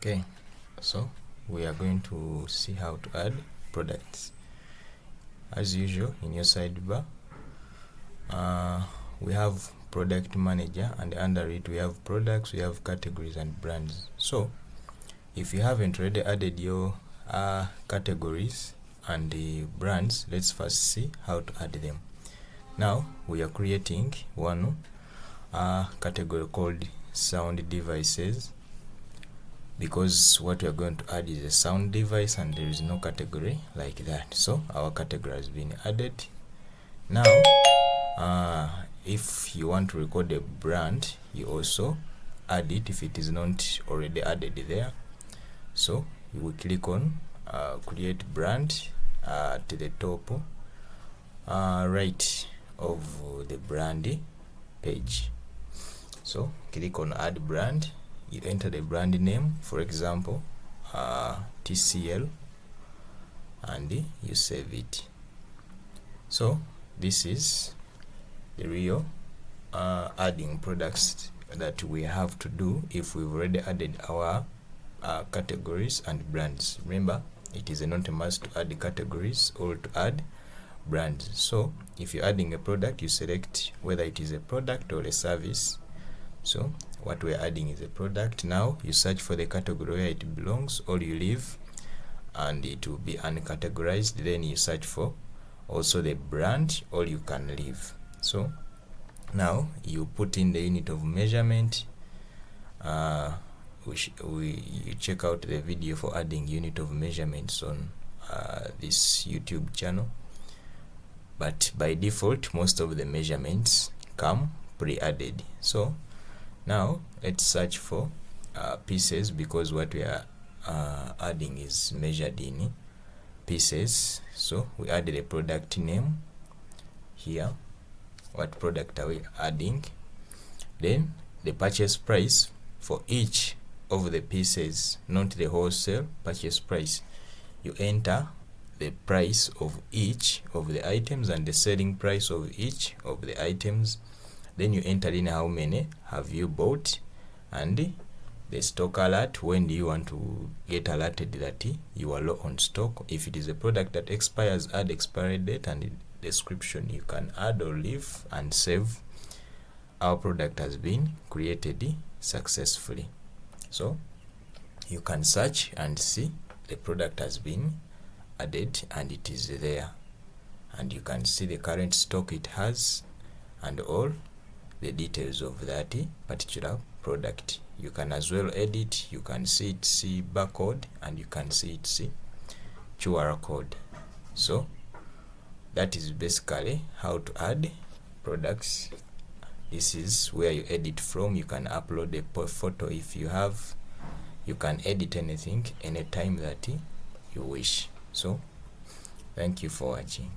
Okay, so we are going to see how to add products. As usual, in your sidebar, we have product manager, and under it we have products, we have categories and brands. So if you haven't already added your categories and the brands, let's first see how to add them. Now we are creating one category called sound devices, because what we are going to add is a sound device and there is no category like that. So our category has been added. Now if you want to record a brand, you also add it if it is not already added there. So you will click on create brand to the top right of the brand page. So click on add brand. You enter the brand name, for example TCL, and you save it. So this is the real adding products that we have to do if we've already added our categories and brands. Remember, it is not a must to add categories or to add brands. So if you're adding a product, you select whether it is a product or a service. So what we're adding is a product. Now you search for the category where it belongs, or you leave and it will be uncategorized. Then you search for also the brand, or you can leave. So now you put in the unit of measurement. You check out the video for adding unit of measurements on this YouTube channel, but by default most of the measurements come pre-added. So now let's search for pieces, because what we are adding is measured in pieces. So we added a product name here. What product are we adding? Then the purchase price for each of the pieces, not the wholesale purchase price. You enter the price of each of the items and the selling price of each of the items. Then you enter in how many have you bought, and the stock alert, when do you want to get alerted that you are low on stock. If it is a product that expires, add expiry date and description. You can add or leave and save. Our product has been created successfully. So you can search and see the product has been added and it is there, and you can see the current stock it has and all the details of that particular product. You can as well edit. You can see it, see barcode, and you can see it, see QR code. So that is basically how to add products. This is where you edit from. You can upload a photo if you have. You can edit anything anytime that you wish. So thank you for watching.